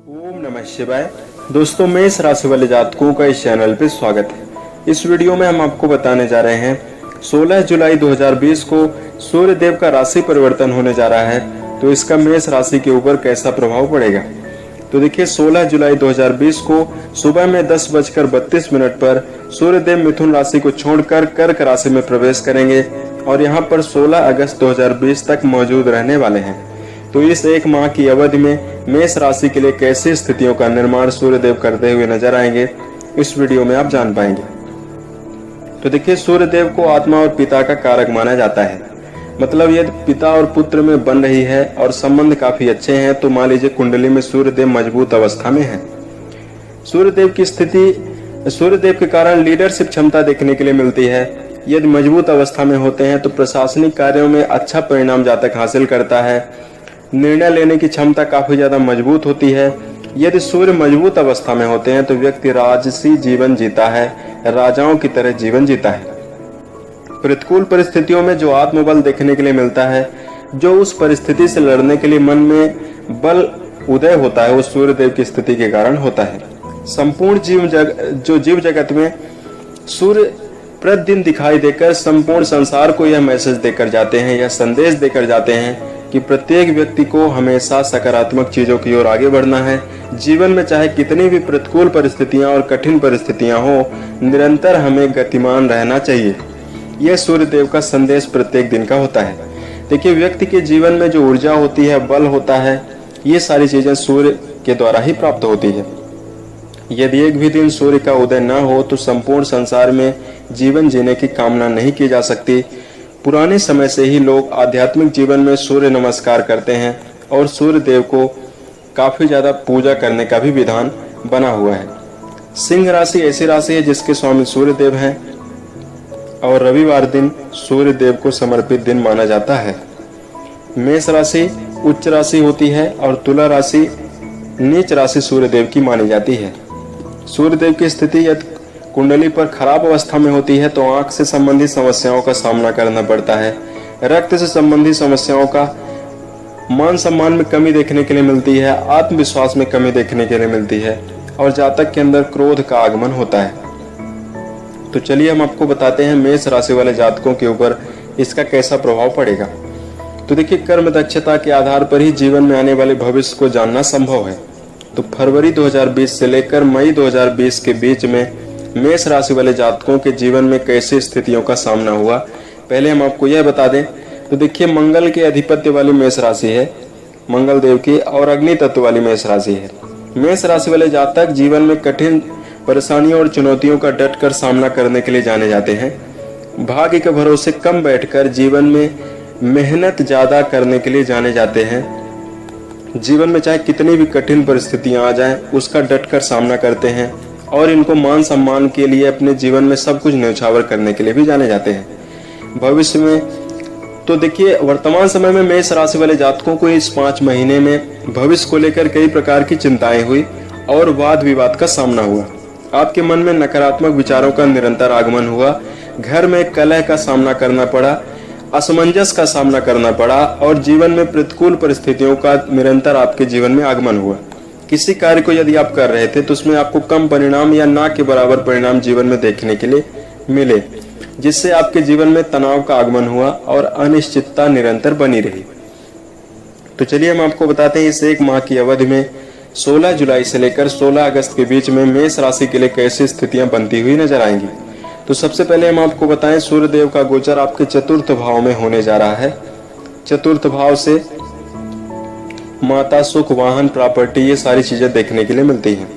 ओम नमः शिवाय। दोस्तों, मेष राशि वाले जातकों का इस चैनल पे स्वागत है। इस वीडियो में हम आपको बताने जा रहे हैं 16 जुलाई 2020 को सूर्य देव का राशि परिवर्तन होने जा रहा है, तो इसका मेष राशि के ऊपर कैसा प्रभाव पड़ेगा। तो देखिए, 16 जुलाई 2020 को सुबह में 10:32 पर सूर्य देव मिथुन राशि को छोड़कर कर्क राशि में प्रवेश करेंगे और यहाँ पर 16 अगस्त 2020 तक मौजूद रहने वाले हैं। तो इस एक माह की अवधि में मेष राशि के लिए कैसी स्थितियों का निर्माण सूर्य देव करते हुए नजर आएंगे, इस वीडियो में आप जान पाएंगे। तो देखिए, सूर्य देव को आत्मा और पिता का कारक माना जाता है। मतलब यदि पिता और पुत्र में बन रही है और संबंध काफी अच्छे हैं, तो मान लीजिए कुंडली में सूर्य देव मजबूत अवस्था में है। सूर्य देव की स्थिति सूर्य देव के कारण लीडरशिप क्षमता देखने के लिए मिलती है। यदि मजबूत अवस्था में होते हैं तो प्रशासनिक कार्यों में अच्छा परिणाम जातक हासिल करता है। निर्णय लेने की क्षमता काफी ज्यादा मजबूत होती है। यदि सूर्य मजबूत अवस्था में होते हैं तो व्यक्ति राजसी जीवन जीता है, राजाओं की तरह जीवन जीता है। प्रतिकूल परिस्थितियों में जो आत्मबल देखने के लिए मिलता है, जो उस परिस्थिति से लड़ने के लिए मन में बल उदय होता है, वो सूर्य देव की स्थिति के कारण होता है। संपूर्ण जीव जगत में सूर्य प्रतिदिन दिखाई देकर संपूर्ण संसार को यह मैसेज देकर जाते हैं, यह संदेश देकर जाते हैं कि प्रत्येक व्यक्ति को हमेशा सकारात्मक चीजों की ओर आगे बढ़ना है। जीवन में चाहे कितनी भी प्रतिकूल परिस्थितियां और कठिन परिस्थितियां हो, निरंतर हमें गतिमान रहना चाहिए। यह सूर्य देव का संदेश प्रत्येक दिन का होता है। देखिए, व्यक्ति के जीवन में जो ऊर्जा होती है, बल होता है, ये सारी चीजें सूर्य के द्वारा ही प्राप्त होती है। यदि एक भी दिन सूर्य का उदय न हो तो संपूर्ण संसार में जीवन जीने की कामना नहीं की जा सकती। पुराने समय से ही लोग आध्यात्मिक जीवन में सूर्य नमस्कार करते हैं और सूर्य देव को काफी ज्यादा पूजा करने का भी विधान बना हुआ है। सिंह राशि ऐसी राशि है जिसके स्वामी सूर्य देव हैं और रविवार दिन सूर्य देव को समर्पित दिन माना जाता है। मेष राशि उच्च राशि होती है और तुला राशि नीच राशि सूर्य देव की मानी जाती है। सूर्य देव की स्थिति यदि कुंडली पर खराब अवस्था में होती है तो आंख से संबंधित समस्याओं का सामना करना पड़ता है। रक्त से संबंधित समस्याओं का, मान सम्मान में कमी देखने के लिए मिलती है, आत्मविश्वास में कमी देखने के लिए मिलती है और जातक के अंदर क्रोध का आगमन होता है। तो चलिए हम आपको बताते हैं मेष राशि वाले जातकों के ऊपर इसका कैसा प्रभाव पड़ेगा। तो देखिए, कर्म दक्षता के आधार पर ही जीवन में आने वाले भविष्य को जानना संभव है। तो फरवरी 2020 से लेकर मई 2020 के बीच में मेष राशि वाले जातकों के जीवन में कैसी स्थितियों का सामना हुआ, पहले हम आपको यह बता दें। तो देखिए, मंगल के अधिपत्य वाली मेष राशि है, मंगल देव की, और अग्नि तत्व वाली मेष राशि है। मेष राशि वाले जातक जीवन में कठिन परेशानियों और चुनौतियों का डटकर सामना करने के लिए जाने जाते हैं। भाग्य के भरोसे कम बैठकर जीवन में मेहनत ज्यादा करने के लिए जाने जाते हैं। जीवन में चाहे कितनी भी कठिन परिस्थितियां आ जाएं, उसका डटकर सामना करते हैं और इनको मान सम्मान के लिए अपने जीवन में सब कुछ न्यौछावर करने के लिए भी जाने जाते हैं। भविष्य में तो देखिए, वर्तमान समय में मेष राशि वाले जातकों को इस 5 महीने में भविष्य को लेकर कई प्रकार की चिंताएं हुई और वाद विवाद का सामना हुआ। आपके मन में नकारात्मक विचारों का निरंतर आगमन हुआ। घर में कलह का सामना करना पड़ा, असमंजस का सामना करना पड़ा और जीवन में प्रतिकूल परिस्थितियों का निरंतर आपके जीवन में आगमन हुआ। किसी कार्य को यदि आप कर रहे थे तो उसमें आपको कम परिणाम या ना के बराबर परिणाम जीवन में देखने के लिए मिले, जिससे आपके जीवन में तनाव का आगमन हुआ और अनिश्चितता निरंतर बनी रही। तो चलिए हम आपको बताते हैं इस एक माह की अवधि में 16 जुलाई से लेकर 16 अगस्त के बीच में मेष राशि के लिए कैसी स्थितियां बनती हुई नजर आएंगी। तो सबसे पहले हम आपको बताएं, सूर्य देव का गोचर आपके चतुर्थ भाव में होने जा रहा है। चतुर्थ भाव से माता, सुख, वाहन, प्रॉपर्टी, ये सारी चीजें देखने के लिए मिलती हैं।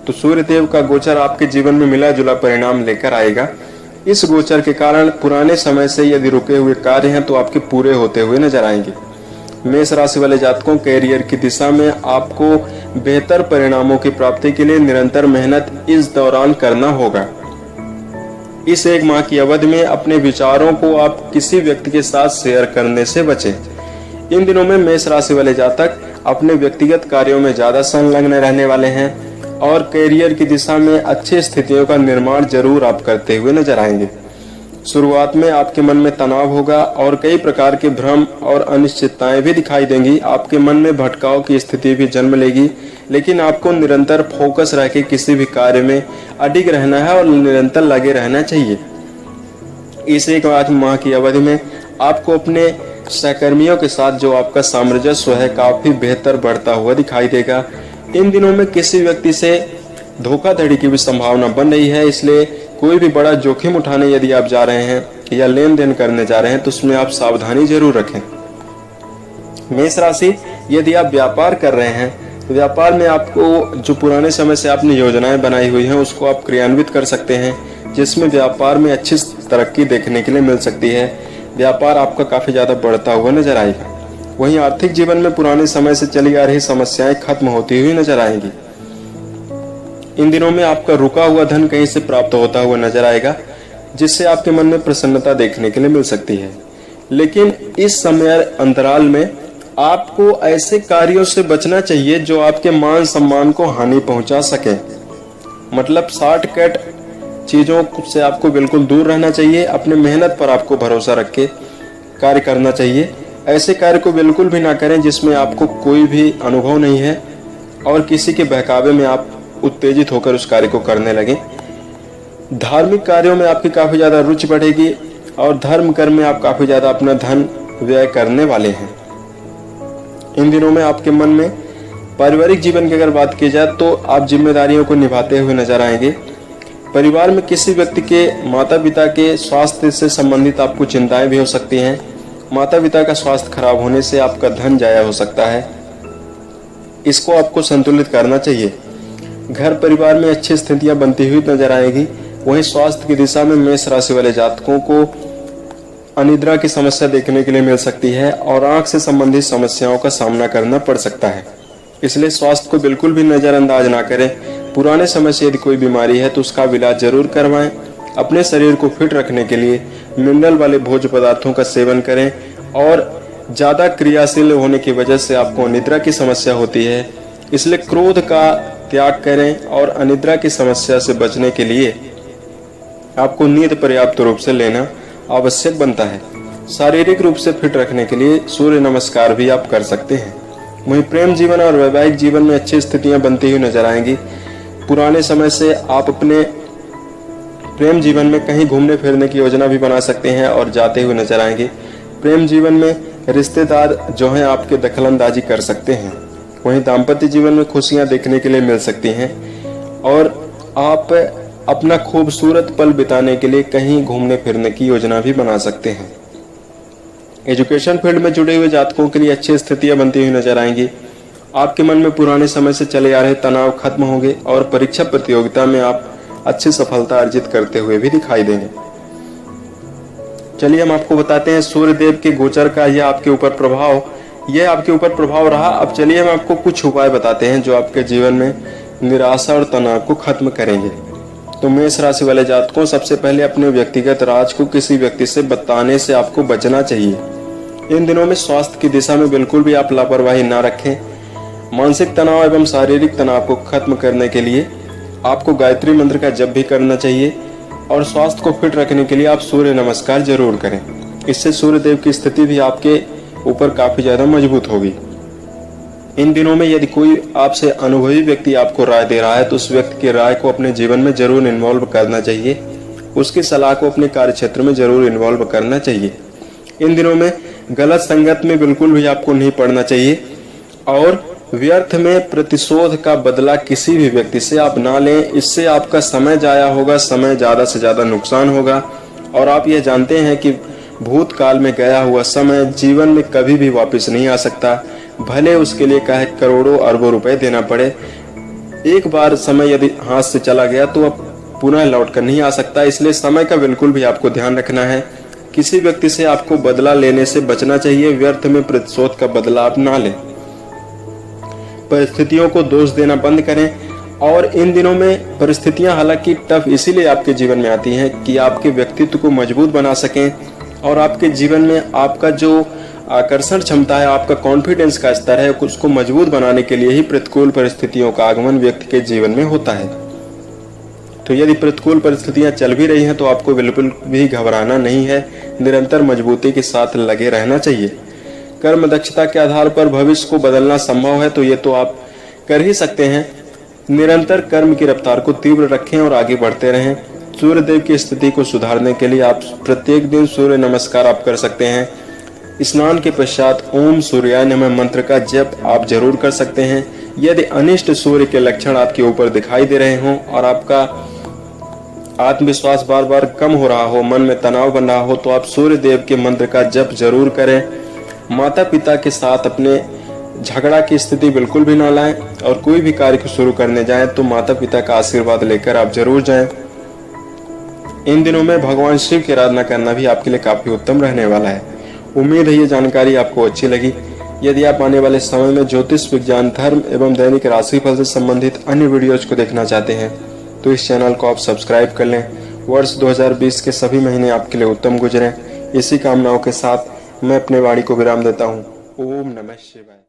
तो सूर्य देव का गोचर आपके जीवन में मिला जुला परिणाम लेकर आएगा। इस गोचर के कारण पुराने समय से यदि रुके हुए कार्य हैं तो आपके पूरे होते हुए नजर आएंगे। मेष राशि वाले जातकों, कैरियर की दिशा में आपको बेहतर परिणामों की प्राप्ति के लिए निरंतर मेहनत इस दौरान करना होगा। इस एक माह की अवधि में अपने विचारों को आप किसी व्यक्ति के साथ शेयर करने से बचें। इन दिनों में मेष राशि वाले जातक अपने व्यक्तिगत कार्यों में ज्यादा संलग्न रहने वाले हैं और कैरियर की दिशा में अच्छी स्थितियों का निर्माण जरूर आप करते हुए नजर आएंगे। शुरुआत में आपके मन में तनाव होगा और कई प्रकार के भ्रम और अनिश्चितताएं भी दिखाई देंगी। आपके मन में भटकाव की स्थिति भी जन्म लेगी। लेकिन आपको निरंतर फोकस रह के किसी भी कार्य में अडिग रहना है और निरंतर लगे रहना चाहिए। इस 1 माह की अवधि में आपको अपने सहकर्मियों के साथ जो आपका सामंजस्य है काफी बेहतर बढ़ता हुआ दिखाई देगा। इन दिनों में किसी व्यक्ति से धोखाधड़ी की भी संभावना बन रही है, इसलिए कोई भी बड़ा जोखिम उठाने यदि आप जा रहे हैं या लेन देन करने जा रहे हैं तो उसमें आप सावधानी जरूर रखें। मेष राशि, यदि आप व्यापार कर रहे हैं तो व्यापार में आपको जो पुराने समय से आपने योजनाएं बनाई हुई हैं उसको आप क्रियान्वित कर सकते हैं, जिसमें व्यापार में अच्छी तरक्की देखने के लिए मिल सकती है। व्यापार आपका काफी ज्यादा बढ़ता हुआ नजर आएगा। वहीं आर्थिक जीवन में पुराने समय से चली आ रही समस्याएं खत्म होती हुई नजर आएंगी। इन दिनों में आपका रुका हुआ धन कहीं से प्राप्त होता हुआ नजर आएगा, जिससे आपके मन में प्रसन्नता देखने के लिए मिल सकती है। लेकिन इस समय अंतराल में आपको ऐसे कार्यों से बचना चाहिए जो आपके मान सम्मान को हानि पहुंचा सके। मतलब शॉर्टकट चीजों से आपको बिल्कुल दूर रहना चाहिए। अपने मेहनत पर आपको भरोसा रख के कार्य करना चाहिए। ऐसे कार्य को बिल्कुल भी ना करें जिसमें आपको कोई भी अनुभव नहीं है और किसी के बहकावे में आप उत्तेजित होकर उस कार्य को करने लगे। धार्मिक कार्यों में आपकी काफी ज्यादा रुचि बढ़ेगी और धर्म कर्म में आप काफी ज्यादा अपना धन व्यय करने वाले हैं। इन दिनों में आपके मन में पारिवारिक जीवन की अगर बात की जाए तो आप जिम्मेदारियों को निभाते हुए नजर आएंगे। परिवार में किसी व्यक्ति के माता पिता के स्वास्थ्य से संबंधित आपको चिंताएं भी हो सकती हैं। माता पिता का स्वास्थ्य खराब होने से आपका धन जाया हो सकता है, इसको आपको संतुलित करना चाहिए। घर परिवार में अच्छी स्थितियां बनती हुई नजर आएगी। वहीं स्वास्थ्य की दिशा में मेष राशि वाले जातकों को अनिद्रा की समस्या देखने के लिए मिल सकती है और आंख से संबंधित समस्याओं का सामना करना पड़ सकता है। इसलिए स्वास्थ्य को बिल्कुल भी नजरअंदाज ना करें। पुराने समय से यदि कोई बीमारी है तो उसका इलाज जरूर करवाएं। अपने शरीर को फिट रखने के लिए मिनरल वाले भोज्य पदार्थों का सेवन करें और ज्यादा क्रियाशील होने की वजह से आपको अनिद्रा की समस्या होती है। इसलिए क्रोध का त्याग करें और अनिद्रा की समस्या से बचने के लिए आपको नींद पर्याप्त रूप से लेना आवश्यक बनता है। शारीरिक रूप से फिट रखने के लिए सूर्य नमस्कार भी आप कर सकते हैं। वहीं प्रेम जीवन और वैवाहिक जीवन में अच्छी स्थितियां बनती हुई नजर आएंगी। पुराने समय से आप अपने प्रेम जीवन में कहीं घूमने फिरने की योजना भी बना सकते हैं और जाते हुए नजर आएंगे। प्रेम जीवन में रिश्तेदार जो हैं आपके दखलंदाजी कर सकते हैं। वहीं दाम्पत्य जीवन में खुशियां देखने के लिए मिल सकती हैं और आप अपना खूबसूरत पल बिताने के लिए कहीं घूमने फिरने की योजना भी बना सकते हैं। एजुकेशन फील्ड में जुड़े हुए जातकों के लिए अच्छी स्थितियां बनती हुई नजर आएंगी। आपके मन में पुराने समय से चले आ रहे तनाव खत्म होंगे और परीक्षा प्रतियोगिता में आप अच्छी सफलता अर्जित करते हुए भी दिखाई देंगे। चलिए हम आपको बताते हैं सूर्य देव के गोचर का यह आपके ऊपर प्रभाव रहा। अब चलिए हम आपको कुछ उपाय बताते हैं जो आपके जीवन में निराशा और तनाव को खत्म करेंगे। तो मेष राशि वाले जातकों, सबसे पहले अपने व्यक्तिगत राज को किसी व्यक्ति से बताने से आपको बचना चाहिए। इन दिनों में स्वास्थ्य की दिशा में बिल्कुल भी आप लापरवाही ना रखें। मानसिक तनाव एवं शारीरिक तनाव को खत्म करने के लिए आपको गायत्री मंत्र का जप भी करना चाहिए और स्वास्थ्य को फिट रखने के लिए आप सूर्य नमस्कार जरूर करें। इससे सूर्य देव की स्थिति भी आपके ऊपर काफी ज्यादा मजबूत होगी। इन दिनों में यदि कोई आपसे अनुभवी व्यक्ति आपको राय दे रहा है तो उस व्यक्ति की राय को अपने जीवन में जरूर इन्वॉल्व करना चाहिए। उसकी सलाह को अपने कार्य क्षेत्र में जरूर इन्वॉल्व करना चाहिए। इन दिनों में गलत संगत में बिल्कुल भी आपको नहीं पड़ना चाहिए और व्यर्थ में प्रतिशोध का बदला किसी भी व्यक्ति से आप ना लें। इससे आपका समय जाया होगा, समय ज्यादा से ज्यादा नुकसान होगा और आप ये जानते हैं कि भूतकाल में गया हुआ समय जीवन में कभी भी वापस नहीं आ सकता। भले उसके लिए कहे करोड़ों अरबों रुपए देना पड़े, एक बार समय यदि हाथ से चला गया तो अब पुनः लौट कर नहीं आ सकता। इसलिए समय का बिल्कुल भी आपको ध्यान रखना है। किसी व्यक्ति से आपको बदला लेने से बचना चाहिए। व्यर्थ में प्रतिशोध का बदला आप ना लें। परिस्थितियों को दोष देना बंद करें और इन दिनों में परिस्थितियां हालांकि टफ इसीलिए आपके जीवन में आती हैं कि आपके व्यक्तित्व को मजबूत बना सकें और आपके जीवन में आपका जो आकर्षण क्षमता है, आपका कॉन्फिडेंस का स्तर है, उसको मजबूत बनाने के लिए ही प्रतिकूल परिस्थितियों का आगमन व्यक्ति के जीवन में होता है। तो यदि प्रतिकूल परिस्थितियां चल भी रही हैं तो आपको बिल्कुल भी घबराना नहीं है। निरंतर मजबूती के साथ लगे रहना चाहिए। कर्म दक्षता के आधार पर भविष्य को बदलना संभव है तो ये तो आप कर ही सकते हैं। निरंतर कर्म की रफ्तार को तीव्र रखें और आगे बढ़ते रहें। सूर्य देव की स्थिति को सुधारने के लिए आप प्रत्येक दिन सूर्य नमस्कार आप कर सकते हैं। स्नान के पश्चात ओम सूर्याय नमः मंत्र का जप आप जरूर कर सकते हैं। यदि अनिष्ट सूर्य के लक्षण आपके ऊपर दिखाई दे रहे हों और आपका आत्मविश्वास बार बार कम हो रहा हो, मन में तनाव बन रहा हो, तो आप सूर्य देव के मंत्र का जप जरूर करें। माता पिता के साथ अपने झगड़ा की स्थिति बिल्कुल भी ना लाएं और कोई भी कार्य को शुरू करने जाएं तो माता पिता का आशीर्वाद लेकर आप जरूर जाएं। इन दिनों में भगवान शिव की आराधना करना भी आपके लिए काफी उत्तम रहने वाला है। उम्मीद है ये जानकारी आपको अच्छी लगी। यदि आप आने वाले समय में ज्योतिष विज्ञान, धर्म एवं दैनिक राशिफल से संबंधित अन्य वीडियोज को देखना चाहते हैं तो इस चैनल को आप सब्सक्राइब कर लें। वर्ष 2020 के सभी महीने आपके लिए उत्तम गुजरें। इसी कामनाओं के साथ मैं अपने वाणी को विराम देता हूँ। ओम नमः शिवाय।